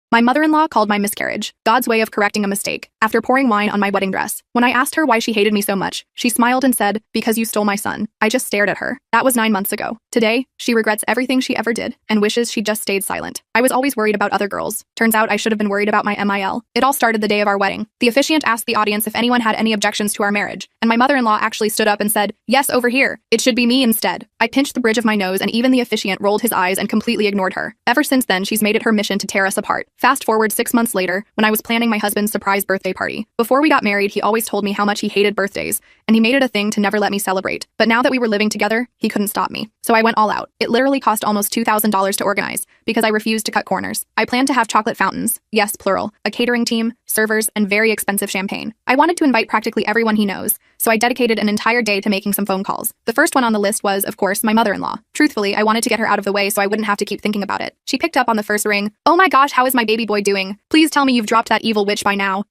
My mother-in-law called my miscarriage God's way of correcting a mistake after pouring wine on my wedding dress. When I asked her why she hated me so much, she smiled and said, "Because you stole my son." I just stared at her. That was 9 months ago. Today, she regrets everything she ever did and wishes she just stayed silent. I was always worried about other girls. Turns out I should have been worried about my MIL. It all started the day of our wedding. The officiant asked the audience if anyone had any objections to our marriage, and my mother-in-law actually stood up and said, "Yes, over here. It should be me instead." I pinched the bridge of my nose, and even the officiant rolled his eyes and completely ignored her. Ever since then, she's made it her mission to tear us apart. Fast forward 6 months later, when I was planning my husband's surprise birthday party. Before we got married, he always told me how much he hated birthdays, and he made it a thing to never let me celebrate. But now that we were living together, he couldn't stop me. So I went all out. It literally cost almost $2,000 to organize, because I refused to cut corners. I planned to have chocolate fountains, yes, plural, a catering team, servers, and very expensive champagne. I wanted to invite practically everyone he knows, so I dedicated an entire day to making some phone calls. The first one on the list was, of course, my mother-in-law. Truthfully, I wanted to get her out of the way so I wouldn't have to keep thinking about it. She picked up on the first ring. "Oh my gosh, how is my baby boy doing? Please tell me you've dropped that evil witch by now.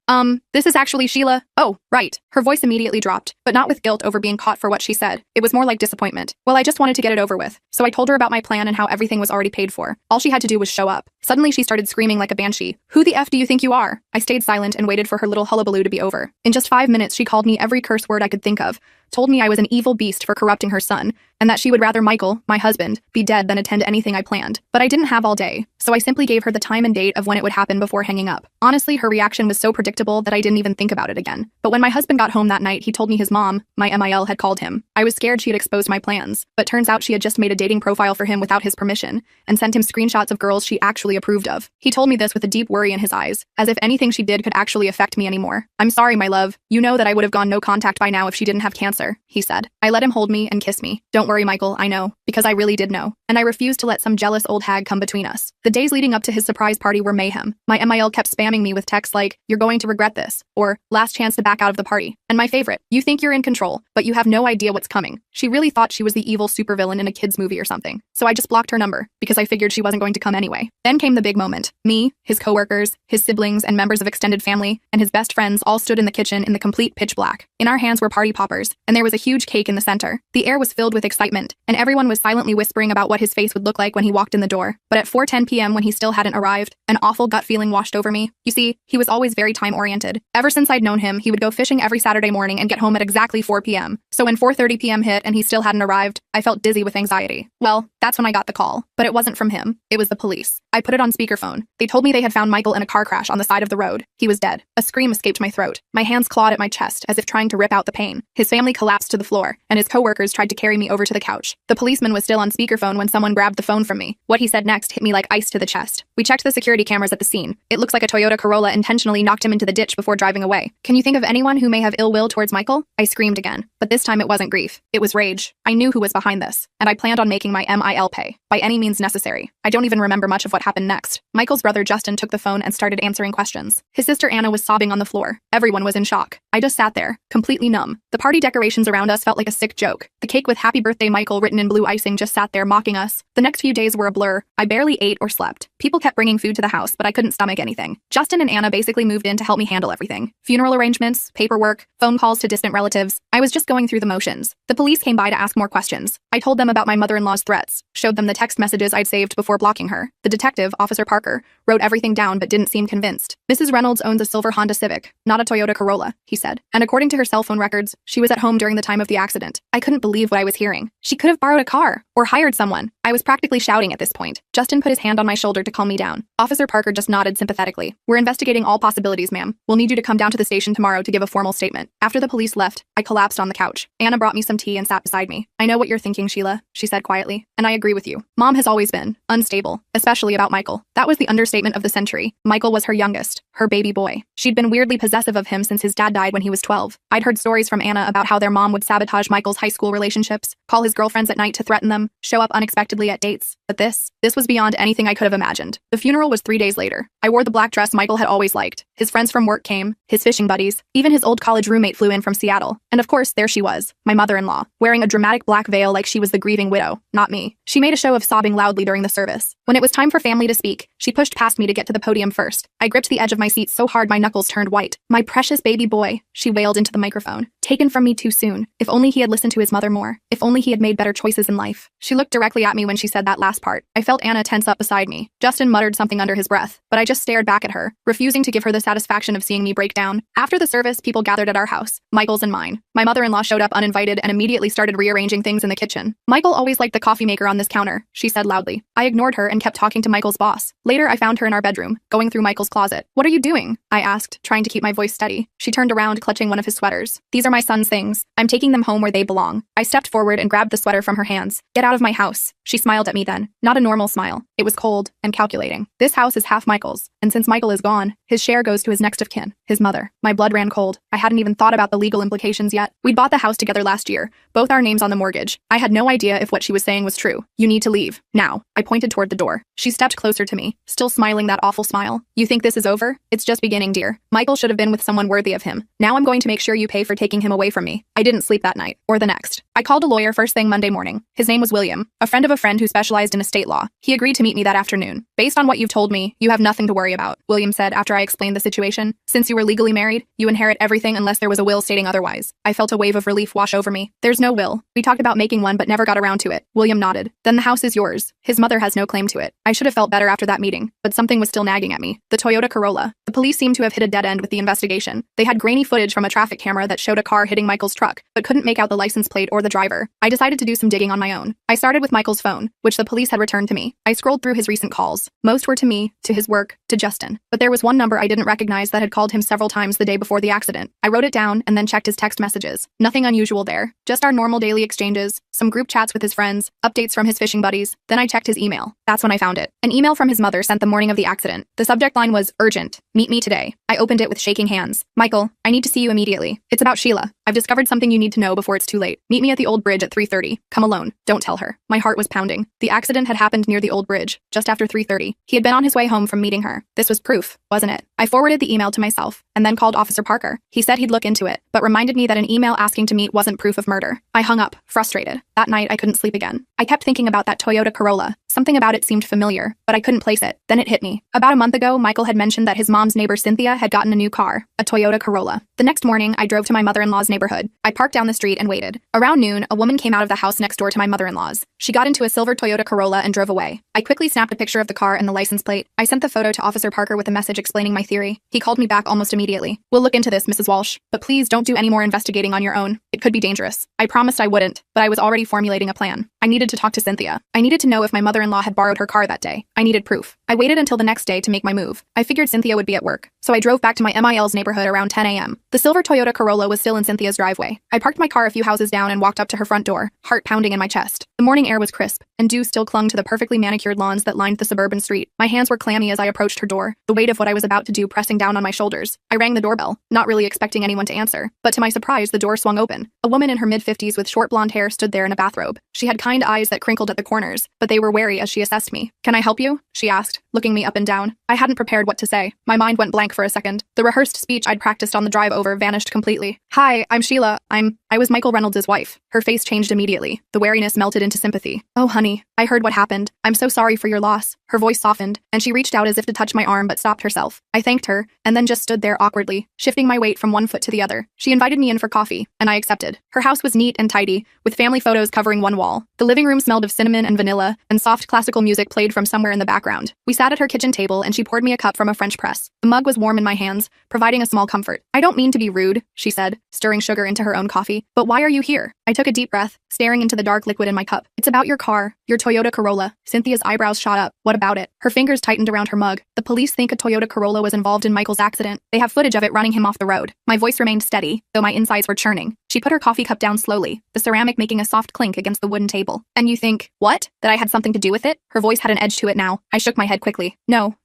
This is actually Sheila." "Oh, right." Her voice immediately dropped, but not with guilt over being caught for what she said. It was more like disappointment. Well, I just wanted to get it over with. So I told her about my plan and how everything was already paid for. All she had to do was show up. Suddenly she started screaming like a banshee. "Who the F do you think you are?" I stayed silent and waited for her little hullabaloo to be over. In just 5 minutes, she called me every curse word I could think of, told me I was an evil beast for corrupting her son, and that she would rather Michael, my husband, be dead than attend anything I planned. But I didn't have all day, so I simply gave her the time and date of when it would happen before hanging up. Honestly, her reaction was so predictable that I didn't even think about it again. But when my husband got home that night, he told me his mom, my MIL, had called him. I was scared she had exposed my plans, but turns out she had just made a dating profile for him without his permission, and sent him screenshots of girls she actually approved of. He told me this with a deep worry in his eyes, as if anything she did could actually affect me anymore. "I'm sorry, my love. You know that I would have gone no contact by now if she didn't have cancer," he said. I let him hold me and kiss me. "Don't worry, Michael, I know," because I really did know, and I refused to let some jealous old hag come between us. The days leading up to his surprise party were mayhem. My MIL kept spamming me with texts like, "You're going to regret this," or "Last chance to back out of the party." And my favorite, "You think you're in control, but you have no idea what's coming." She really thought she was the evil supervillain in a kid's movie or something. So I just blocked her number, because I figured she wasn't going to come anyway. Then came the big moment. Me, his coworkers, his siblings, and members of extended family, and his best friends all stood in the kitchen in the complete pitch black. In our hands were party poppers, and there was a huge cake in the center. The air was filled with excitement, and everyone was silently whispering about what his face would look like when he walked in the door. But at 4:10 p.m., when he still hadn't arrived, an awful gut feeling washed over me. You see, he was always very time-oriented. Ever since I'd known him, he would go fishing every Saturday morning and get home at exactly 4 p.m. So when 4:30 p.m. hit and he still hadn't arrived, I felt dizzy with anxiety. Well, that's when I got the call. But it wasn't from him. It was the police. I put it on speakerphone. They told me they had found Michael in a car crash on the side of the road. He was dead. A scream escaped my throat. My hands clawed at my chest as if trying to rip out the pain. His family collapsed to the floor, and his coworkers tried to carry me over to the couch. The policeman was still on speakerphone when someone grabbed the phone from me. What he said next hit me like ice to the chest. "We checked the security cameras at the scene. It looks like a Toyota Corolla intentionally knocked him into the ditch before driving away. Can you think of anyone who may have ill will towards Michael?" I screamed again, but this time it wasn't grief. It was rage. I knew who was behind this, and I planned on making my MIL pay, by any means necessary. I don't even remember much of what happened next. Michael's brother Justin took the phone and started answering questions. His sister Anna was sobbing on the floor. Everyone was in shock. I just sat there, completely numb. The party decorations around us felt like a sick joke. The cake with "Happy Birthday Michael" written in blue icing just sat there mocking us. The next few days were a blur. I barely ate or slept. People kept bringing food to the house, but I couldn't stomach anything. Justin and Anna basically moved in to help me handle everything. Funeral arrangements, paperwork, phone calls to distant relatives. I was just going through the motions. The police came by to ask more questions. I told them about my mother-in-law's threats, showed them the text messages I'd saved before blocking her. The detective, Officer Parker, wrote everything down but didn't seem convinced. "Mrs. Reynolds owns a silver Honda Civic, not a Toyota Corolla," he said. "And according to her cell phone records, she was at home during the time of the accident." I couldn't believe what I was hearing. She could have borrowed a car, or hired someone. I was practically shouting at this point. Justin put his hand on my shoulder to calm me down. Officer Parker just nodded sympathetically. "We're investigating all possibilities, ma'am. We'll need you to come down to the station tomorrow to give a formal statement." After the police left, I collapsed on the couch. Anna brought me some tea and sat beside me. "I know what you're thinking, Sheila," she said quietly, "and I agree with you. Mom has always been unstable, especially about Michael." That was the understatement of the century. Michael was her youngest, her baby boy. She'd been weirdly possessive of him since his dad died when he was 12. I'd heard stories from Anna about how their mom would sabotage Michael's high school relationships, call his girlfriends at night to threaten them, show up unexpectedly at dates. But this was beyond anything I could have imagined. The funeral was 3 days later. I wore the black dress Michael had always liked. His friends from work came, his fishing buddies, even his old college roommate flew in from Seattle. And of course, there she was, my mother-in-law, wearing a dramatic black veil like she was the grieving widow, not me. She made a show of sobbing loudly during the service. When it was time for family to speak, she pushed past me to get to the podium first. I gripped the edge of my seat so hard my knuckles turned white. "My precious baby boy," she wailed into the microphone. "Taken from me too soon. If only he had listened to his mother more. If only he had made better choices in life." She looked directly at me when she said that last part. I felt Anna tense up beside me. Justin muttered something under his breath, but I just stared back at her, refusing to give her the satisfaction of seeing me break down. After the service, people gathered at our house, Michael's and mine. My mother-in-law showed up uninvited and immediately started rearranging things in the kitchen. Michael always liked the coffee maker on this counter, she said loudly. I ignored her and kept talking to Michael's boss. Later, I found her in our bedroom, going through Michael's closet. What are you doing? I asked, trying to keep my voice steady. She turned around, clutching one of his sweaters. These are my son's things. I'm taking them home where they belong. I stepped forward and grabbed the sweater from her hands. Get out of my house. She smiled at me then. Not a normal smile. It was cold and calculating. This house is half Michael's, and since Michael is gone, his share goes to his next of kin, his mother. My blood ran cold. I hadn't even thought about the legal implications yet. We'd bought the house together last year, both our names on the mortgage. I had no idea if what she was saying was true. You need to leave. Now. I pointed toward the door. She stepped closer to me, still smiling that awful smile. You think this is over? It's just beginning, dear. Michael should have been with someone worthy of him. Now I'm going to make sure you pay for taking him away from me. I didn't sleep that night, or the next. I called a lawyer first thing Monday morning. His name was William, a friend of a friend who specialized in estate law. He agreed to meet me that afternoon. Based on what you've told me, you have nothing to worry about, William said after I explained the situation. Since you were legally married, you inherit everything unless there was a will stating otherwise. I felt a wave of relief wash over me. There's no will. We talked about making one but never got around to it. William nodded. Then the house is yours. His mother has no claim to it. I should have felt better after that meeting, but something was still nagging at me. The Toyota Corolla. The police seemed to have hit a dead end with the investigation. They had grainy footage from a traffic camera that showed a car hitting Michael's truck, but couldn't make out the license plate or the driver. I decided to do some digging on my own. I started with Michael's phone, which the police had returned to me. I scrolled through his recent calls. Most were to me, to his work, to Justin. But there was one number I didn't recognize that had called him several times the day before the accident. I wrote it down and then checked his text messages. Nothing unusual there. Just our normal daily exchanges, some group chats with his friends, updates from his fishing buddies. Then I checked his email. That's when I found it. An email from his mother sent the morning of the accident. The subject line was urgent. Meet me today. I opened it with shaking hands. Michael, I need to see you immediately. It's about Sheila. I've discovered something you need to know before it's too late. Meet me at the old bridge at 3:30. Come alone. Don't tell her. My heart was pounding. The accident had happened near the old bridge, just after 3:30. He had been on his way home from meeting her. This was proof, wasn't it? I forwarded the email to myself, and then called Officer Parker. He said he'd look into it, but reminded me that an email asking to meet wasn't proof of murder. I hung up, frustrated. That night, I couldn't sleep again. I kept thinking about that Toyota Corolla. Something about it seemed familiar, but I couldn't place it. Then it hit me. About a month ago, Michael had mentioned that his mom's neighbor Cynthia had gotten a new car, a Toyota Corolla. The next morning, I drove to my mother-in-law's neighborhood. I parked down the street and waited. Around noon, a woman came out of the house next door to my mother-in-law's. She got into a silver Toyota Corolla and drove away. I quickly snapped a picture of the car and the license plate. I sent the photo to Officer Parker with a message explaining my theory. He called me back almost immediately. We'll look into this, Mrs. Walsh, but please don't do any more investigating on your own. It could be dangerous. I promised I wouldn't, but I was already formulating a plan. I needed to talk to Cynthia. I needed to know if my mother-in-law had borrowed her car that day. I needed proof. I waited until the next day to make my move. I figured Cynthia would be at work, so I drove back to my MIL's neighborhood around 10 a.m. The silver Toyota Corolla was still in Cynthia's driveway. I parked my car a few houses down and walked up to her front door, heart pounding in my chest. The morning air was crisp, and dew still clung to the perfectly manicured lawns that lined the suburban street. My hands were clammy as I approached her door, the weight of what I was about to do pressing down on my shoulders. I rang the doorbell, not really expecting anyone to answer, but to my surprise, the door swung open. A woman in her mid-50s with short blonde hair stood there in a bathrobe. She had kind eyes that crinkled at the corners, but they were wary as she assessed me. Can I help you? She asked, looking me up and down. I hadn't prepared what to say. My mind went blank for a second. The rehearsed speech I'd practiced on the drive over vanished completely. Hi, I'm Sheila. I was Michael Reynolds' wife. Her face changed immediately. The wariness melted into sympathy. Oh, honey, I heard what happened. I'm so sorry for your loss. Her voice softened, and she reached out as if to touch my arm but stopped herself. I thanked her, and then just stood there awkwardly, shifting my weight from one foot to the other. She invited me in for coffee, and I accepted. Her house was neat and tidy, with family photos covering one wall. The living room smelled of cinnamon and vanilla, and soft classical music played from somewhere in the background. We sat at her kitchen table, and she poured me a cup from a French press. The mug was warm in my hands, providing a small comfort. I don't mean to be rude, she said, stirring sugar into her own coffee, but why are you here? I took a deep breath, staring into the dark liquid in my cup. It's about your car, your Toyota Corolla. Cynthia's eyebrows shot up. What about it? Her fingers tightened around her mug. The police think a Toyota Corolla was involved in Michael's accident. They have footage of it running him off the road. My voice remained steady, though my insides were churning. She put her coffee cup down slowly, the ceramic making a soft clink against the wooden table. And you think, what? That I had something to do with it? Her voice had an edge to it now. I shook my head quickly. No,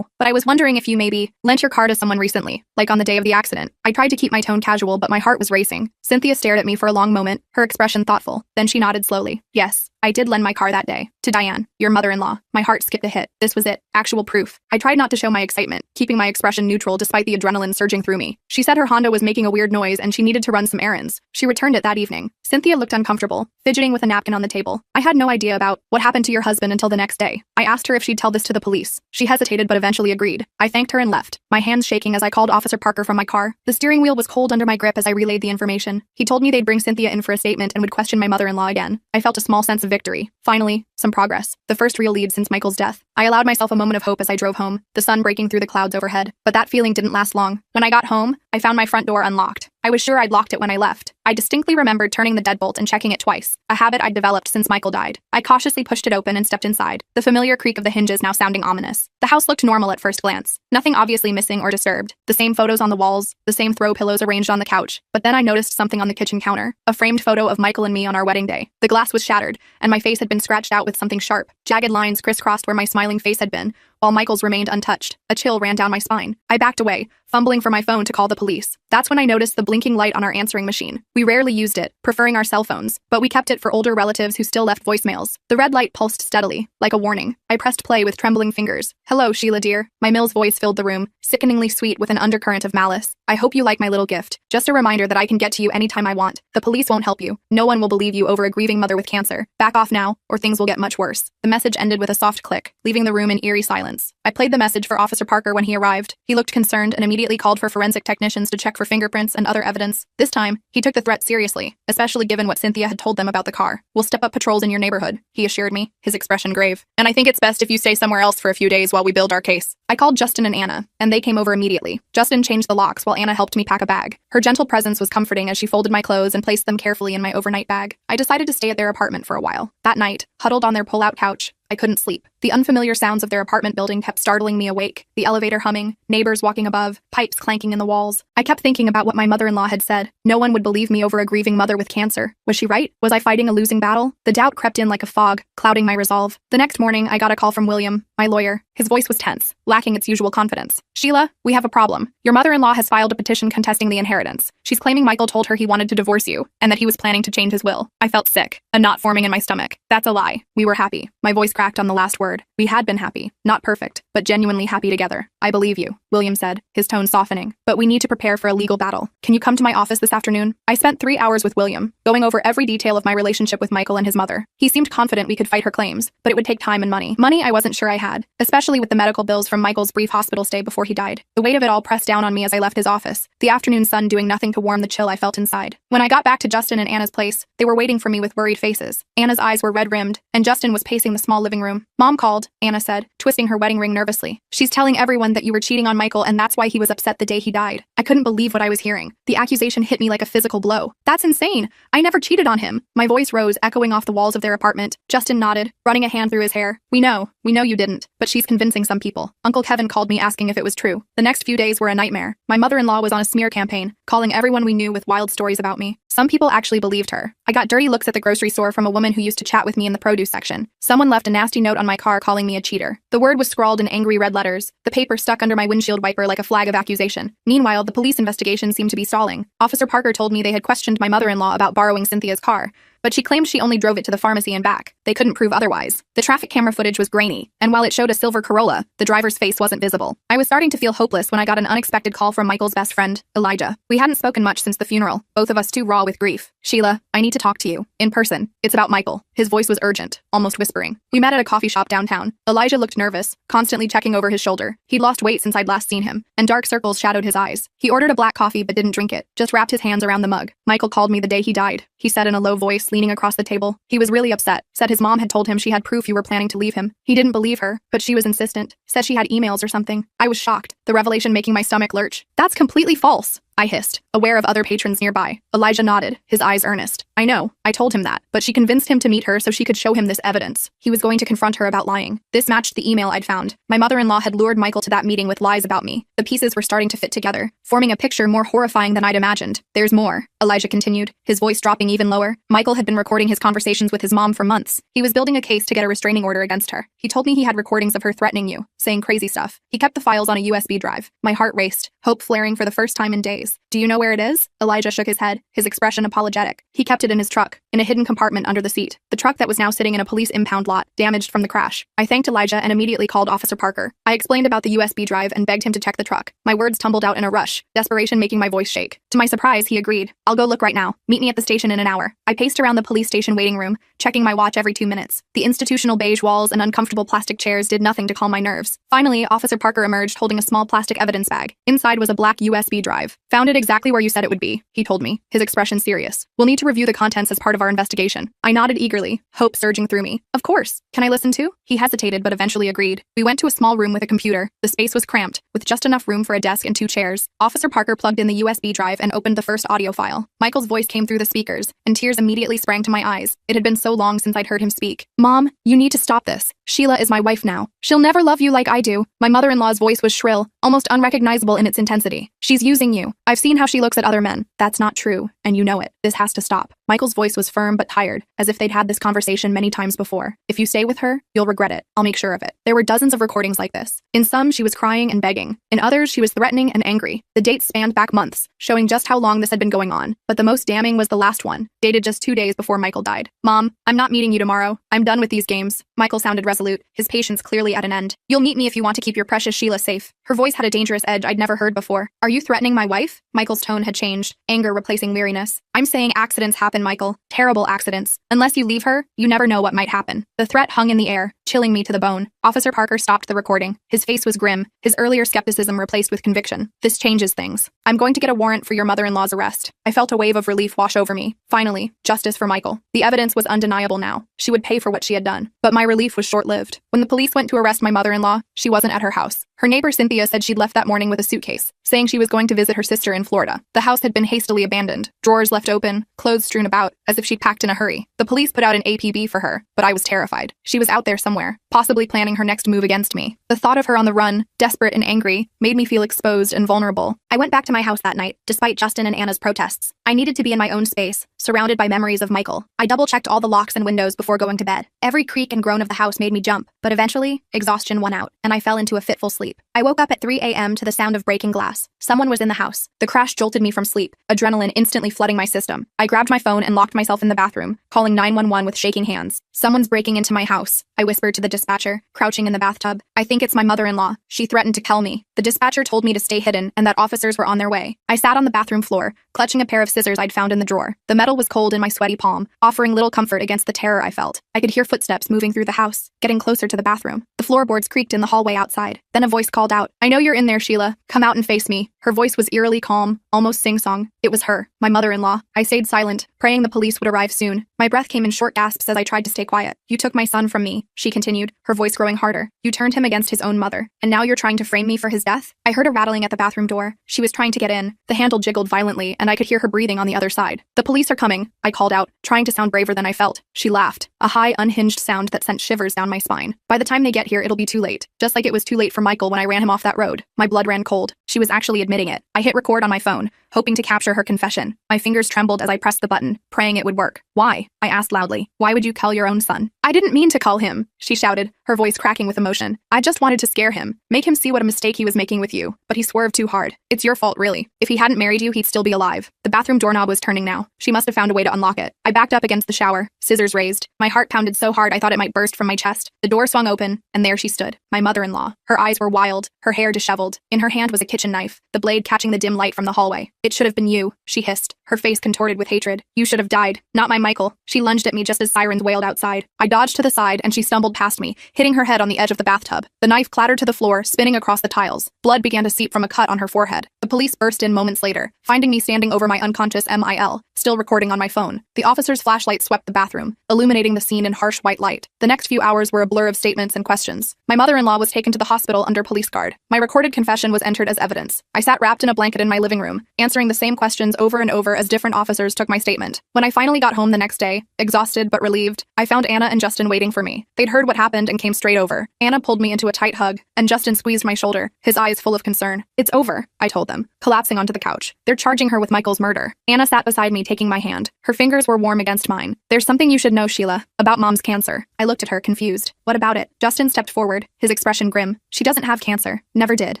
but I was wondering if you maybe lent your car to someone recently, like on the day of the accident. I tried to keep my tone casual, but my heart was racing. Cynthia stared at me for a long moment, her expression thoughtful. Then she nodded slowly. Yes, I did lend my car that day. To Diane, your mother-in-law. My heart skipped a hit. This was it. Actual proof. I tried not to show my excitement, keeping my expression neutral despite the adrenaline surging through me. She said her Honda was making a weird noise and she needed to run some errands. She returned it that evening. Cynthia looked uncomfortable, fidgeting with a napkin on the table. I had no idea about what happened to your husband until the next day. I asked her if she'd tell this to the police. She hesitated but eventually agreed. I thanked her and left. my hands shaking as I called Officer Parker from my car. The steering wheel was cold under my grip as I relayed the information. He told me they'd bring Cynthia in for a statement and would question my mother-in-law again. I felt a small sense of victory. Finally, some progress. The first real lead since Michael's death. I allowed myself a moment of hope as I drove home, the sun breaking through the clouds overhead. But that feeling didn't last long. When I got home, I found my front door unlocked. I was sure I'd locked it when I left. I distinctly remembered turning the deadbolt and checking it twice, a habit I'd developed since Michael died. I cautiously pushed it open and stepped inside, the familiar creak of the hinges now sounding ominous. The house looked normal at first glance. Nothing obviously missing or disturbed. The same photos on the walls, the same throw pillows arranged on the couch. But then I noticed something on the kitchen counter, a framed photo of Michael and me on our wedding day. The glass was shattered, and my face had been scratched out with something sharp. Jagged lines crisscrossed where my smiling face had been, while Michael's remained untouched. A chill ran down my spine. I backed away, fumbling for my phone to call the police. That's when I noticed the blinking light on our answering machine. We rarely used it, preferring our cell phones, but we kept it for older relatives who still left voicemails. The red light pulsed steadily, like a warning. I pressed play with trembling fingers. "Hello, Sheila dear." My Mills voice filled the room, sickeningly sweet with an undercurrent of malice. "I hope you like my little gift. Just a reminder that I can get to you anytime I want. The police won't help you. No one will believe you over a grieving mother with cancer. Back off now, or things will get much worse." The message ended with a soft click, leaving the room in eerie silence. I played the message for Officer Parker when he arrived. He looked concerned and immediately called for forensic technicians to check for fingerprints and other evidence. This time, he took the threat seriously, especially given what Cynthia had told them about the car. "We'll step up patrols in your neighborhood," he assured me, his expression grave. "And I think it's best if you stay somewhere else for a few days while we build our case." I called Justin and Anna, and they came over immediately. Justin changed the locks while Anna helped me pack a bag. Her gentle presence was comforting as she folded my clothes and placed them carefully in my overnight bag. I decided to stay at their apartment for a while. That night, huddled on their pull-out couch, I couldn't sleep. The unfamiliar sounds of their apartment building kept startling me awake. The elevator humming, neighbors walking above, pipes clanking in the walls. I kept thinking about what my mother-in-law had said. No one would believe me over a grieving mother with cancer. Was she right? Was I fighting a losing battle? The doubt crept in like a fog, clouding my resolve. The next morning, I got a call from William, my lawyer. His voice was tense, lacking its usual confidence. "Sheila, we have a problem. Your mother-in-law has filed a petition contesting the inheritance. She's claiming Michael told her he wanted to divorce you, and that he was planning to change his will." I felt sick, a knot forming in my stomach. "That's a lie. We were happy." My voice cracked on the last word. "We had been happy. Not perfect, but genuinely happy together." "I believe you," William said, his tone softening. "But we need to prepare for a legal battle. Can you come to my office this afternoon?" I spent 3 hours with William, going over every detail of my relationship with Michael and his mother. He seemed confident we could fight her claims, but it would take time and money. Money I wasn't sure I had, especially with the medical bills from Michael's brief hospital stay before he died. The weight of it all pressed down on me as I left his office, the afternoon sun doing nothing to warm the chill I felt inside. When I got back to Justin and Anna's place, they were waiting for me with worried faces. Anna's eyes were red-rimmed, and Justin was pacing the small living room. "Mom called," Anna said, twisting her wedding ring nervously. "She's telling everyone that you were cheating on Michael and that's why he was upset the day he died." I couldn't believe what I was hearing. The accusation hit me like a physical blow. "That's insane. I never cheated on him." My voice rose, echoing off the walls of their apartment. Justin nodded, running a hand through his hair. We know you didn't, but she's convincing some people." Uncle Kevin called me asking if it was true. The next few days were a nightmare. My mother-in-law was on a smear campaign, calling everyone we knew with wild stories about me. Some people actually believed her. I got dirty looks at the grocery store from a woman who used to chat with me in the produce section. Someone left a nasty note on my car calling me a cheater. The word was scrawled in angry red letters, the paper stuck under my windshield wiper like a flag of accusation. Meanwhile, the police investigation seemed to be stalling. Officer Parker told me they had questioned my mother-in-law about borrowing Cynthia's car, but she claimed she only drove it to the pharmacy and back. They couldn't prove otherwise. The traffic camera footage was grainy, and while it showed a silver Corolla, the driver's face wasn't visible. I was starting to feel hopeless when I got an unexpected call from Michael's best friend, Elijah. We hadn't spoken much since the funeral, both of us too raw with grief. "Sheila, I need to talk to you. In person. It's about Michael." His voice was urgent, almost whispering. We met at a coffee shop downtown. Elijah looked nervous, constantly checking over his shoulder. He'd lost weight since I'd last seen him, and dark circles shadowed his eyes. He ordered a black coffee but didn't drink it, just wrapped his hands around the mug. "Michael called me the day he died," he said in a low voice, leaning across the table. "He was really upset. Said his mom had told him she had proof you were planning to leave him. He didn't believe her, but she was insistent. Said she had emails or something." I was shocked, the revelation making my stomach lurch. "That's completely false," I hissed, aware of other patrons nearby. Elijah nodded, his eyes earnest. "I know, I told him that, but she convinced him to meet her so she could show him this evidence. He was going to confront her about lying." This matched the email I'd found. My mother-in-law had lured Michael to that meeting with lies about me. The pieces were starting to fit together, forming a picture more horrifying than I'd imagined. "There's more," Elijah continued, his voice dropping even lower. "Michael had been recording his conversations with his mom for months. He was building a case to get a restraining order against her. He told me he had recordings of her threatening you, saying crazy stuff. He kept the files on a USB drive." My heart raced, hope flaring for the first time in days. "Do you know where it is?" Elijah shook his head, his expression apologetic. "He kept it in his truck, in a hidden compartment under the seat. The truck that was now sitting in a police impound lot, damaged from the crash." I thanked Elijah and immediately called Officer Parker. I explained about the USB drive and begged him to check the truck. My words tumbled out in a rush, desperation making my voice shake. To my surprise, he agreed. I'll go look right now. Meet me at the station in an hour. I paced around the police station waiting room, checking my watch every 2 minutes. The institutional beige walls and uncomfortable plastic chairs did nothing to calm my nerves. Finally, Officer Parker emerged holding a small plastic evidence bag. Inside was a black USB drive. Found it exactly where you said it would be, he told me, his expression serious. We'll need to review the contents as part of our investigation. I nodded eagerly, hope surging through me. Of course. Can I listen too? He hesitated but eventually agreed. We went to a small room with a computer. The space was cramped, with just enough room for a desk and 2 chairs. Officer Parker plugged in the USB drive and opened the first audio file. Michael's voice came through the speakers, and tears immediately sprang to my eyes. It had been so long since I'd heard him speak. Mom, you need to stop this. Sheila is my wife now. She'll never love you like I do. My mother-in-law's voice was shrill, almost unrecognizable in its intensity. She's using you. I've seen how she looks at other men. That's not true, and you know it. This has to stop. Michael's voice was firm but tired, as if they'd had this conversation many times before. If you stay with her, you'll regret it. I'll make sure of it. There were dozens of recordings like this. In some, she was crying and begging. In others, she was threatening and angry. The dates spanned back months, showing just how long this had been going on. But the most damning was the last one, dated just 2 days before Michael died. Mom, I'm not meeting you tomorrow. I'm done with these games. Michael sounded resolute, his patience clearly at an end. You'll meet me if you want to keep your precious Sheila safe. Her voice had a dangerous edge I'd never heard before. Are you threatening my wife? Michael's tone had changed, anger replacing weariness. I'm saying accidents happen, Michael. Terrible accidents. Unless you leave her, you never know what might happen. The threat hung in the air, chilling me to the bone. Officer Parker stopped the recording. His face was grim, his earlier skepticism replaced with conviction. This changes things. I'm going to get a warrant for your mother-in-law's arrest. I felt a wave of relief wash over me. Finally, justice for Michael. The evidence was undeniable now. She would pay for what she had done. But my relief was short-lived. When the police went to arrest my mother-in-law, she wasn't at her house. Her neighbor Cynthia said she'd left that morning with a suitcase, saying she was going to visit her sister in Florida. The house had been hastily abandoned, drawers left open, clothes strewn about, as if she'd packed in a hurry. The police put out an APB for her, but I was terrified. She was out there somewhere, possibly planning her next move against me. The thought of her on the run, desperate and angry, made me feel exposed and vulnerable. I went back to my house that night, despite Justin and Anna's protests. I needed to be in my own space, surrounded by memories of Michael. I double-checked all the locks and windows before going to bed. Every creak and groan of the house made me jump, but eventually, exhaustion won out, and I fell into a fitful sleep. I woke up at 3 a.m. to the sound of breaking glass. Someone was in the house. The crash jolted me from sleep, adrenaline instantly flooding my system. I grabbed my phone and locked myself in the bathroom, calling 911 with shaking hands. Someone's breaking into my house, I whispered to the dispatcher, crouching in the bathtub. I think it's my mother-in-law. She threatened to kill me. The dispatcher told me to stay hidden and that officers were on their way. I sat on the bathroom floor, clutching a pair of scissors I'd found in the drawer. The metal was cold in my sweaty palm, offering little comfort against the terror I felt. I could hear footsteps moving through the house, getting closer to the bathroom. The floorboards creaked in the hallway outside. Then a voice called out, "I know you're in there, Sheila. Come out and face me." Her voice was eerily calm, almost sing-song. It was her, my mother-in-law. I stayed silent, praying the police would arrive soon. My breath came in short gasps as I tried to stay quiet. "You took my son from me," she continued, her voice growing harder. "You turned him against his own mother, and now you're trying to frame me for his death?" I heard a rattling at the bathroom door. She was trying to get in. The handle jiggled violently, and I could hear her breathing on the other side. "The police are coming," I called out, trying to sound braver than I felt. She laughed, a high, unhinged sound that sent shivers down my spine. "By the time they get here, it'll be too late. Just like it was too late for Michael when I ran him off that road." My blood ran cold. She was actually admitting it. I hit record on my phone, hoping to capture her confession. My fingers trembled as I pressed the button, praying it would work. "Why?" I asked loudly. "Why would you kill your own son?" "I didn't mean to call him," she shouted, her voice cracking with emotion. "I just wanted to scare him, make him see what a mistake he was making with you, but he swerved too hard. It's your fault, really. If he hadn't married you, he'd still be alive." The bathroom doorknob was turning now. She must have found a way to unlock it. I backed up against the shower, scissors raised. My heart pounded so hard I thought it might burst from my chest. The door swung open, and there she stood, my mother-in-law. Her eyes were wild, her hair disheveled. In her hand was a kitchen knife, the blade catching the dim light from the hallway. "It should have been you," she hissed, her face contorted with hatred. "You should have died, not my Michael." She lunged at me just as sirens wailed outside. I dodged to the side, and she stumbled past me, hitting her head on the edge of the bathtub. The knife clattered to the floor, spinning across the tiles. Blood began to seep from a cut on her forehead. The police burst in moments later, finding me standing over my unconscious MIL, still recording on my phone. The officer's flashlight swept the bathroom, illuminating the scene in harsh white light. The next few hours were a blur of statements and questions. My mother-in-law was taken to the hospital under police guard. My recorded confession was entered as evidence. I sat wrapped in a blanket in my living room, answering the same questions over and over as different officers took my statement. When I finally got home the next day, exhausted but relieved, I found Anna and Justin waiting for me. They'd heard what happened and came straight over. Anna pulled me into a tight hug, and Justin squeezed my shoulder, his eyes full of concern. "It's over," I told them, collapsing onto the couch. "They're charging her with Michael's murder." Anna sat beside me, taking my hand. Her fingers were warm against mine. "There's something you should know, Sheila, about Mom's cancer." I looked at her, confused. "What about it?" Justin stepped forward, his expression grim. "She doesn't have cancer. Never did.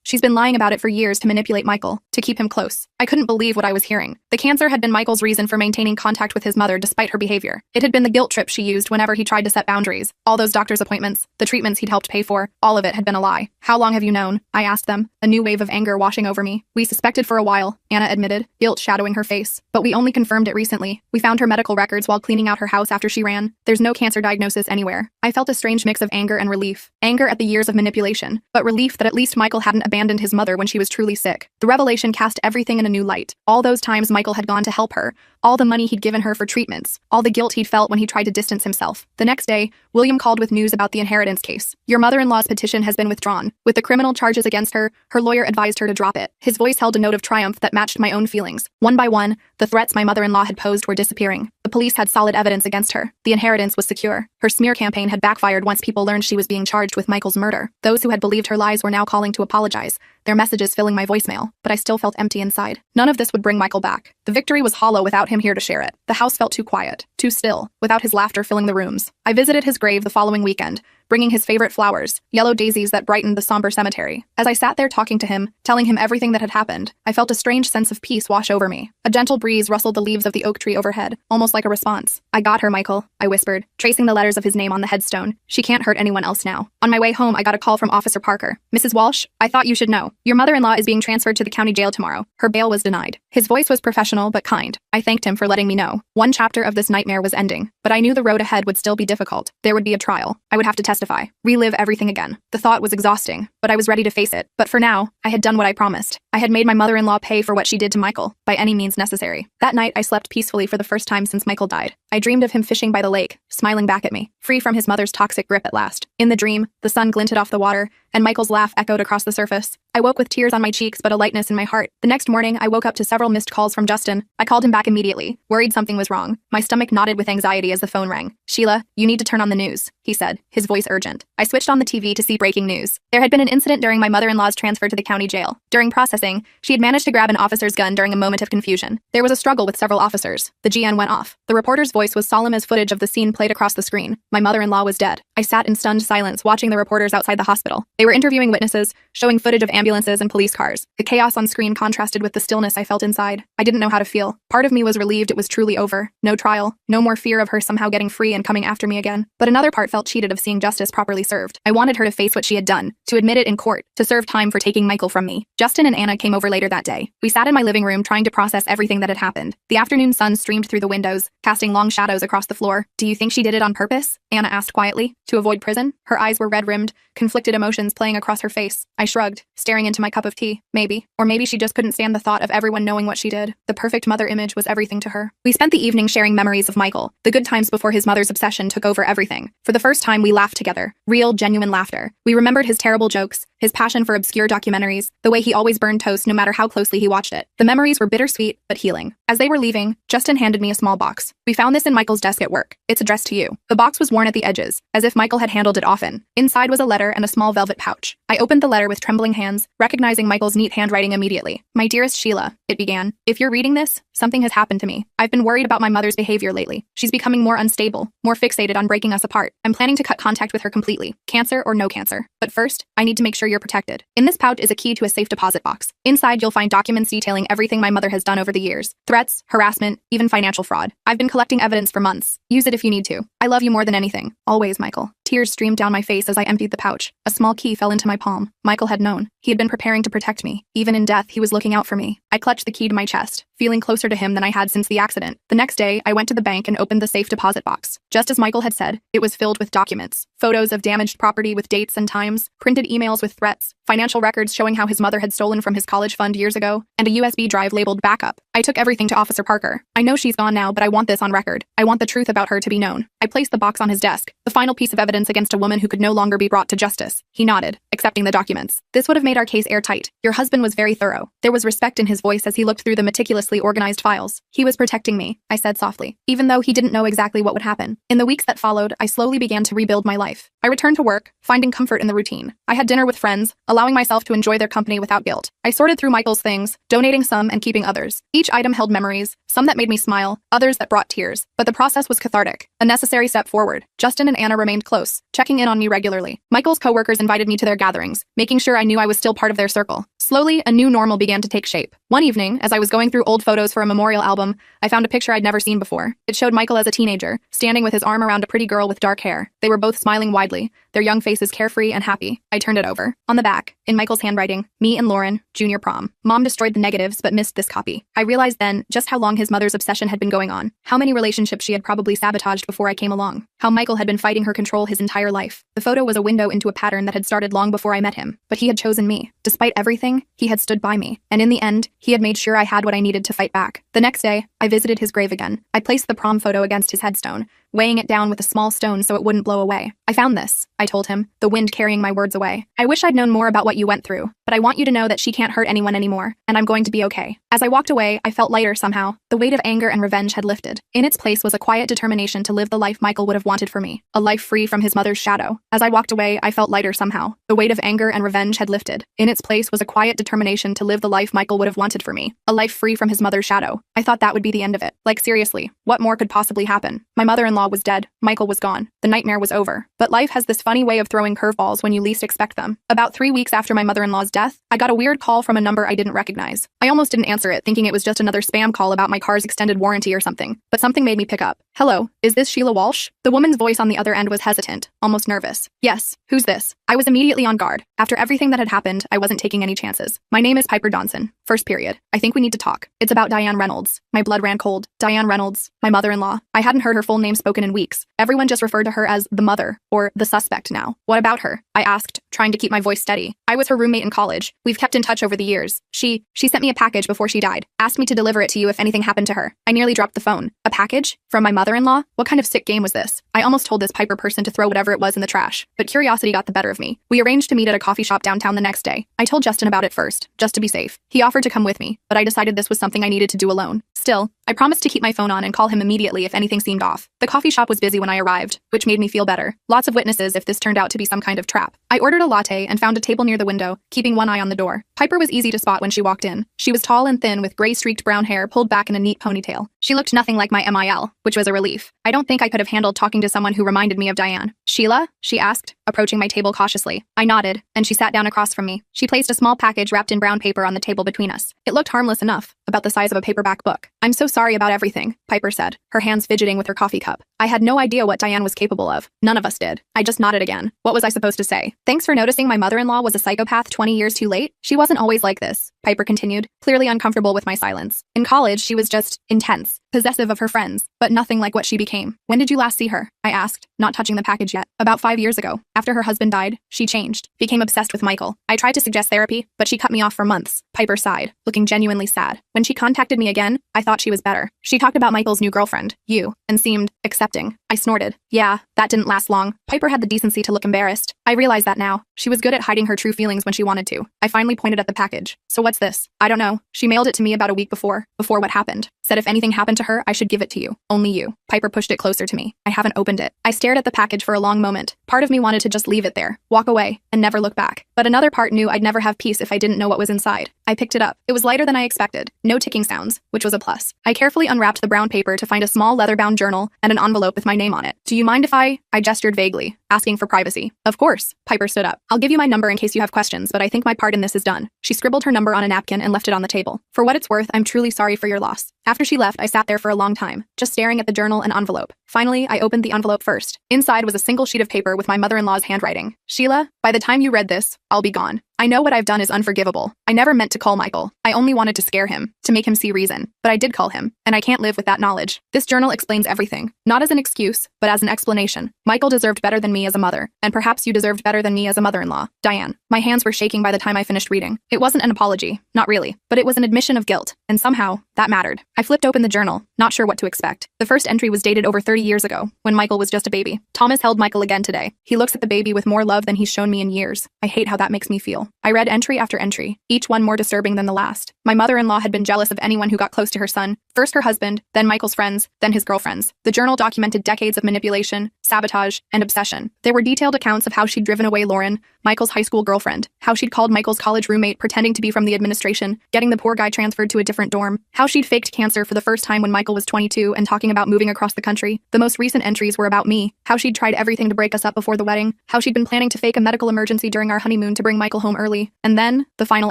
She's been lying about it for years to manipulate Michael, to keep him close." I I couldn't believe what I was hearing. The cancer had been Michael's reason for maintaining contact with his mother despite her behavior. It had been the guilt trip she used whenever he tried to set boundaries. All those doctor's appointments, the treatments he'd helped pay for, all of it had been a lie. How long have you known? I asked them, a new wave of anger washing over me. We suspected for a while, Anna admitted, guilt shadowing her face. But we only confirmed it recently. We found her medical records while cleaning out her house after she ran. There's no cancer diagnosis anywhere. I felt a strange mix of anger and relief. Anger at the years of manipulation, but relief that at least Michael hadn't abandoned his mother when she was truly sick. The revelation cast everything in a new light. All those times Michael had gone to help her, all the money he'd given her for treatments, all the guilt he'd felt when he tried to distance himself. The next day, William called with news about the inheritance case. Your mother-in-law's petition has been withdrawn. With the criminal charges against her, her lawyer advised her to drop it. His voice held a note of triumph that matched my own feelings. One by one, the threats my mother-in-law had posed were disappearing. The police had solid evidence against her. The inheritance was secure. Her smear campaign had backfired once people learned she was being charged with Michael's murder. Those who had believed her lies were now calling to apologize, their messages filling my voicemail, but I still felt empty inside. None of this would bring Michael back. The victory was hollow without him here to share it. The house felt too quiet, too still, without his laughter filling the rooms. I visited his grave the following weekend, bringing his favorite flowers, yellow daisies that brightened the somber cemetery. As I sat there talking to him, telling him everything that had happened, I felt a strange sense of peace wash over me. A gentle breeze rustled the leaves of the oak tree overhead, almost like a response. I got her, Michael, I whispered, tracing the letters of his name on the headstone. She can't hurt anyone else now. On my way home, I got a call from Officer Parker. Mrs. Walsh, I thought you should know. Your mother-in-law is being transferred to the county jail tomorrow. Her bail was denied. His voice was professional but kind. I thanked him for letting me know. One chapter of this nightmare was ending, but I knew the road ahead would still be difficult. There would be a trial. I would have to testify, relive everything again. The thought was exhausting, but I was ready to face it. But for now, I had done what I promised. I had made my mother-in-law pay for what she did to Michael, by any means necessary. That night, I slept peacefully for the first time since Michael died. I dreamed of him fishing by the lake, smiling back at me, free from his mother's toxic grip at last. In the dream, the sun glinted off the water, and Michael's laugh echoed across the surface. I woke with tears on my cheeks but a lightness in my heart. The next morning, I woke up to several missed calls from Justin. I called him back immediately, worried something was wrong. My stomach knotted with anxiety as the phone rang. Sheila, you need to turn on the news, he said, his voice urgent. I switched on the TV to see breaking news. There had been an incident during my mother-in-law's transfer to the county jail. During processing, she had managed to grab an officer's gun during a moment of confusion. There was a struggle with several officers. The GN went off. The reporter's voice was solemn as footage of the scene played across the screen. My mother-in-law was dead. I sat in stunned silence watching the reporters outside the hospital. They were interviewing witnesses, showing footage of ambulances and police cars. The chaos on screen contrasted with the stillness I felt inside. I didn't know how to feel. Part of me was relieved it was truly over. No trial. No more fear of her somehow getting free and coming after me again. But another part felt cheated of seeing justice properly served. I wanted her to face what she had done, to admit it in court, to serve time for taking Michael from me. Justin and Anna came over later that day. We sat in my living room trying to process everything that had happened. The afternoon sun streamed through the windows, casting long shadows across the floor. Do you think she did it on purpose? Anna asked quietly. To avoid prison? Her eyes were red-rimmed, conflicted emotions playing across her face. I shrugged, staring into my cup of tea. Maybe. Or maybe she just couldn't stand the thought of everyone knowing what she did. The perfect mother image was everything to her. We spent the evening sharing memories of Michael, the good times before his mother's obsession took over everything. For the first time, we laughed together. Real, genuine laughter. We remembered his terrible jokes, his passion for obscure documentaries, the way he always burned toast no matter how closely he watched it. The memories were bittersweet, but healing. As they were leaving, Justin handed me a small box. We found this in Michael's desk at work. It's addressed to you. The box was worn at the edges, as if Michael had handled it often. Inside was a letter and a small velvet pouch. I opened the letter with trembling hands, recognizing Michael's neat handwriting immediately. My dearest Sheila, it began. If you're reading this, something has happened to me. I've been worried about my mother's behavior lately. She's becoming more unstable, more fixated on breaking us apart. I'm planning to cut contact with her completely, cancer or no cancer. But first, I need to make sure you're protected. In this pouch is a key to a safe deposit box. Inside, you'll find documents detailing everything my mother has done over the years. Threats, harassment, even financial fraud. I've been collecting evidence for months. Use it if you need to. I love you more than anything. Always, Michael. Tears streamed down my face as I emptied the pouch. A small key fell into my palm. Michael had known. He had been preparing to protect me. Even in death, he was looking out for me. I clutched the key to my chest, feeling closer to him than I had since the accident. The next day, I went to the bank and opened the safe deposit box. Just as Michael had said, it was filled with documents. Photos of damaged property with dates and times, printed emails with threats, financial records showing how his mother had stolen from his college fund years ago, and a USB drive labeled backup. I took everything to Officer Parker. I know she's gone now, but I want this on record. I want the truth about her to be known. I placed the box on his desk, the final piece of evidence against a woman who could no longer be brought to justice. He nodded, accepting the documents. This would have made our case airtight. Your husband was very thorough. There was respect in his voice as he looked through the meticulously organized compromised files. He was protecting me, I said softly, even though he didn't know exactly what would happen. In the weeks that followed, I slowly began to rebuild my life. I returned to work, finding comfort in the routine. I had dinner with friends, allowing myself to enjoy their company without guilt. I sorted through Michael's things, donating some and keeping others. Each item held memories, some that made me smile, others that brought tears. But the process was cathartic, a necessary step forward. Justin and Anna remained close, checking in on me regularly. Michael's coworkers invited me to their gatherings, making sure I knew I was still part of their circle. Slowly, a new normal began to take shape. One evening, as I was going through old photos for a memorial album, I found a picture I'd never seen before. It showed Michael as a teenager, standing with his arm around a pretty girl with dark hair. They were both smiling widely, their young faces carefree and happy. I turned it over. On the back, in Michael's handwriting, me and Lauren, junior prom. Mom destroyed the negatives but missed this copy. I realized then just how long his mother's obsession had been going on, how many relationships she had probably sabotaged before I came along, how Michael had been fighting her control his entire life. The photo was a window into a pattern that had started long before I met him, but he had chosen me. Despite everything, he had stood by me, and in the end, he had made sure I had what I needed to fight back. The next day, I visited his grave again. I placed the prom photo against his headstone, weighing it down with a small stone so it wouldn't blow away. I found this, I told him, the wind carrying my words away. I wish I'd known more about what you went through, but I want you to know that she can't hurt anyone anymore, and I'm going to be okay. As I walked away, I felt lighter somehow. The weight of anger and revenge had lifted. In its place was a quiet determination to live the life Michael would have wanted for me, a life free from his mother's shadow. As I walked away, I felt lighter somehow. The weight of anger and revenge had lifted. In its place was a quiet determination to live the life Michael would have wanted for me, a life free from his mother's shadow. I thought that would be the end of it. Like seriously, what more could possibly happen? My mother-in-law was dead. Michael was gone. The nightmare was over. But life has this funny way of throwing curveballs when you least expect them. About 3 weeks after my mother-in-law's death, I got a weird call from a number I didn't recognize. I almost didn't answer it, thinking it was just another spam call about my car's extended warranty or something. But something made me pick up. Hello, is this Sheila Walsh? The woman's voice on the other end was hesitant, almost nervous. Yes, who's this? I was immediately on guard. After everything that had happened, I wasn't taking any chances. My name is Piper Johnson. First period. I think we need to talk. It's about Diane Reynolds. My blood ran cold. Diane Reynolds, my mother-in-law. I hadn't heard her full name spoken in weeks. Everyone just referred to her as the mother, or the suspect now. What about her? I asked, trying to keep my voice steady. I was her roommate in college. We've kept in touch over the years. She sent me a package before she died, asked me to deliver it to you if anything happened to her. I nearly dropped the phone. A package? From my mother-in-law? What kind of sick game was this? I almost told this Piper person to throw whatever it was in the trash, but curiosity got the better of me. We arranged to meet at a coffee shop downtown the next day. I told Justin about it first, just to be safe. He offered to come with me, but I decided this was something I needed to do alone. Still, I promised to keep my phone on and call him immediately if anything seemed off. The coffee shop was busy when I arrived, which made me feel better. Lots of witnesses if this turned out to be some kind of trap. I ordered a latte and found a table near the window, keeping one eye on the door. Piper was easy to spot when she walked in. She was tall and thin with gray-streaked brown hair pulled back in a neat ponytail. She looked nothing like my MIL, which was a relief. I don't think I could have handled talking to someone who reminded me of Diane. Sheila? She asked, approaching my table cautiously. I nodded, and she sat down across from me. She placed a small package wrapped in brown paper on the table between us. It looked harmless enough, about the size of a paperback book. I'm so sorry about everything, Piper said, her hands fidgeting with her coffee cup. I had no idea what Diane was capable of. None of us did. I just nodded again. What was I supposed to say? Thanks for noticing my mother-in-law was a psychopath 20 years too late? She wasn't always like this, Piper continued, clearly uncomfortable with my silence. In college, she was just intense, possessive of her friends, but nothing like what she became. When did you last see her? I asked, not touching the package yet. About 5 years ago. After her husband died, she changed, became obsessed with Michael. I tried to suggest therapy, but she cut me off for months. Piper sighed, looking genuinely sad. When she contacted me again, I thought she was better. She talked about Michael's new girlfriend, you, and seemed accepting. I snorted. Yeah, that didn't last long. Piper had the decency to look embarrassed. I realize that now. She was good at hiding her true feelings when she wanted to. I finally pointed at the package. So what's this? I don't know. She mailed it to me about a week before what happened. Said if anything happened to her, I should give it to you. Only you. Piper pushed it closer to me. I haven't opened it. I stared at the package for a long moment. Part of me wanted to just leave it there, walk away, and never look back. But another part knew I'd never have peace if I didn't know what was inside. I picked it up. It was lighter than I expected. No ticking sounds, which was a plus. I carefully unwrapped the brown paper to find a small leather-bound journal and an envelope with my name on it. Do you mind if I gestured vaguely, asking for privacy. Of course. Piper stood up. I'll give you my number in case you have questions, but I think my part in this is done. She scribbled her number on a napkin and left it on the table. For what it's worth, I'm truly sorry for your loss. After she left, I sat there for a long time, just staring at the journal and envelope. Finally, I opened the envelope first. Inside was a single sheet of paper with my mother-in-law's handwriting. Sheila, by the time you read this, I'll be gone. I know what I've done is unforgivable. I never meant to call Michael. I only wanted to scare him, to make him see reason. But I did call him, and I can't live with that knowledge. This journal explains everything, not as an excuse, but as an explanation. Michael deserved better than me as a mother, and perhaps you deserved better than me as a mother-in-law. Diane. My hands were shaking by the time I finished reading. It wasn't an apology, not really, but it was an admission of guilt, and somehow, that mattered. I flipped open the journal, not sure what to expect. The first entry was dated over 30 years ago, when Michael was just a baby. Thomas held Michael again today. He looks at the baby with more love than he's shown me in years. I hate how that makes me feel. I read entry after entry, each one more disturbing than the last. My mother-in-law had been jealous of anyone who got close to her son. First her husband, then Michael's friends, then his girlfriends. The journal documented decades of manipulation, sabotage, and obsession. There were detailed accounts of how she'd driven away Lauren, Michael's high school girlfriend, how she'd called Michael's college roommate pretending to be from the administration, getting the poor guy transferred to a different dorm, how she'd faked cancer for the first time when Michael was 22 and talking about moving across the country. The most recent entries were about me, how she'd tried everything to break us up before the wedding, how she'd been planning to fake a medical emergency during our honeymoon to bring Michael home early, and then, the final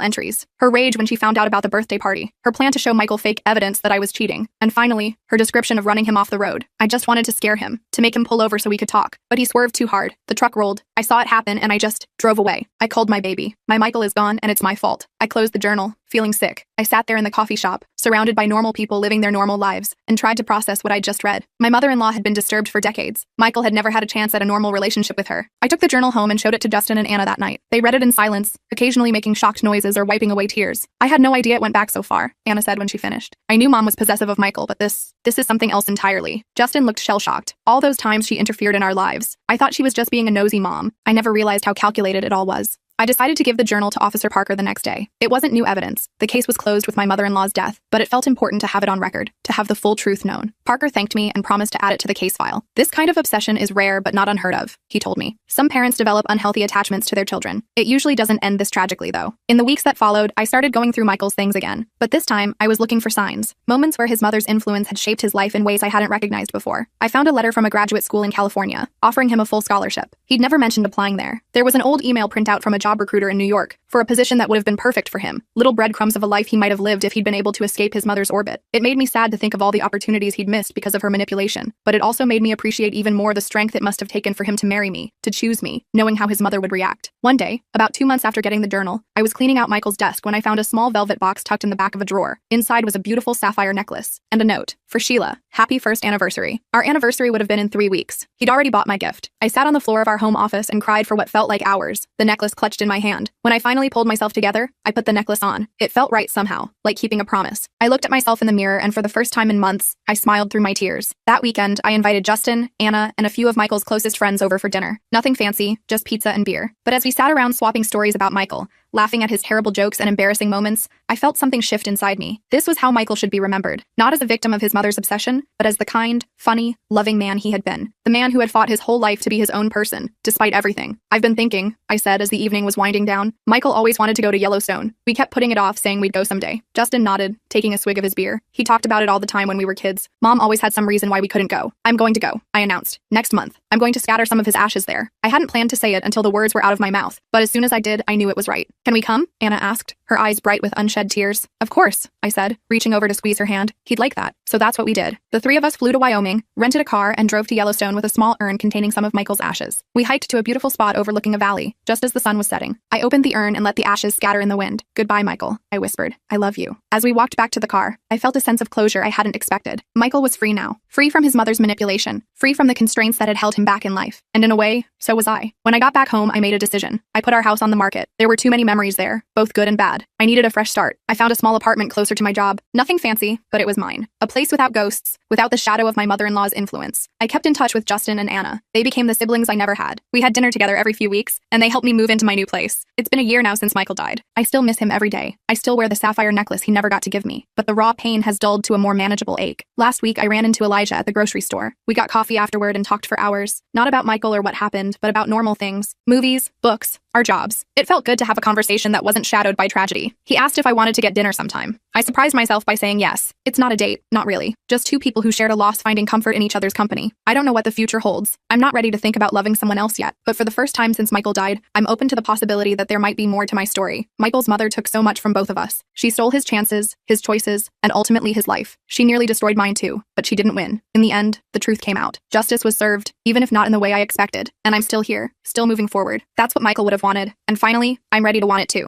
entries. Her rage when she found out about the birthday party, her plan to show Michael fake evidence that I was cheating, and finally, her description of running him off the road. I just wanted to scare him, to make him pull over so we could talk, but he swerved too hard. The truck rolled. I saw it happen and I just drove away. I called my baby. My Michael is gone and it's my fault. I closed the journal, feeling sick. I sat there in the coffee shop, surrounded by normal people living their normal lives, and tried to process what I'd just read. My mother-in-law had been disturbed for decades. Michael had never had a chance at a normal relationship with her. I took the journal home and showed it to Justin and Anna that night. They read it in silence, occasionally making shocked noises or wiping away tears. I had no idea it went back so far, Anna said when she finished. I knew Mom was possessive of Michael, but this is something else entirely. Justin looked shell-shocked. All those times she interfered in our lives. I thought she was just being a nosy mom. I never realized how calculated it all was. I decided to give the journal to Officer Parker the next day. It wasn't new evidence. The case was closed with my mother-in-law's death, but it felt important to have it on record, to have the full truth known. Parker thanked me and promised to add it to the case file. This kind of obsession is rare but not unheard of, he told me. Some parents develop unhealthy attachments to their children. It usually doesn't end this tragically, though. In the weeks that followed, I started going through Michael's things again. But this time, I was looking for signs. Moments where his mother's influence had shaped his life in ways I hadn't recognized before. I found a letter from a graduate school in California, offering him a full scholarship. He'd never mentioned applying there. There was an old email printout from a job recruiter in New York for a position that would have been perfect for him. Little breadcrumbs of a life he might have lived if he'd been able to escape his mother's orbit. It made me sad to think of all the opportunities he'd missed because of her manipulation, but it also made me appreciate even more the strength it must have taken for him to marry me, to choose me, knowing how his mother would react. One day, about 2 months after getting the journal, I was cleaning out Michael's desk when I found a small velvet box tucked in the back of a drawer. Inside was a beautiful sapphire necklace and a note. For Sheila, happy first anniversary. Our anniversary would have been in 3 weeks. He'd already bought my gift. I sat on the floor of our home office and cried for what felt like hours, the necklace clutched in my hand. When I finally pulled myself together, I put the necklace on. It felt right somehow, like keeping a promise. I looked at myself in the mirror and for the first time in months, I smiled through my tears. That weekend, I invited Justin, Anna, and a few of Michael's closest friends over for dinner. Nothing fancy, just pizza and beer. But as we sat around swapping stories about Michael, laughing at his terrible jokes and embarrassing moments, I felt something shift inside me. This was how Michael should be remembered. Not as a victim of his mother's obsession, but as the kind, funny, loving man he had been. The man who had fought his whole life to be his own person, despite everything. I've been thinking, I said as the evening was winding down. Michael always wanted to go to Yellowstone. We kept putting it off, saying we'd go someday. Justin nodded, taking a swig of his beer. He talked about it all the time when we were kids. Mom always had some reason why we couldn't go. I'm going to go, I announced. Next month. I'm going to scatter some of his ashes there. I hadn't planned to say it until the words were out of my mouth, but as soon as I did, I knew it was right. Can we come? Anna asked, her eyes bright with unshed tears. Of course, I said, reaching over to squeeze her hand. He'd like that. So that's what we did. The three of us flew to Wyoming, rented a car, and drove to Yellowstone with a small urn containing some of Michael's ashes. We hiked to a beautiful spot overlooking a valley, just as the sun was setting. I opened the urn and let the ashes scatter in the wind. Goodbye, Michael, I whispered. I love you. As we walked back to the car, I felt a sense of closure I hadn't expected. Michael was free now. Free from his mother's manipulation. Free from the constraints that had held him back in life. And in a way, so was I. When I got back home, I made a decision. I put our house on the market. There were too many memories there, both good and bad. I needed a fresh start. I found a small apartment closer to my job. Nothing fancy, but it was mine. A place without ghosts, without the shadow of my mother-in-law's influence. I kept in touch with Justin and Anna. They became the siblings I never had. We had dinner together every few weeks, and they helped me move into my new place. It's been a year now since Michael died. I still miss him every day. I still wear the sapphire necklace he never got to give me, but the raw pain has dulled to a more manageable ache. Last week, I ran into Elijah at the grocery store. We got coffee afterward and talked for hours. Not about Michael or what happened, but about normal things. Movies, books, our jobs. It felt good to have a conversation that wasn't shadowed by tragedy. He asked if I wanted to get dinner sometime. I surprised myself by saying yes. It's not a date, not really. Just two people who shared a loss finding comfort in each other's company. I don't know what the future holds. I'm not ready to think about loving someone else yet, but for the first time since Michael died, I'm open to the possibility that there might be more to my story. Michael's mother took so much from both of us. She stole his chances, his choices, and ultimately his life. She nearly destroyed mine too, but she didn't win. In the end, the truth came out. Justice was served, even if not in the way I expected. And I'm still here, still moving forward. That's what Michael would have wanted. And finally, I'm ready to want it too.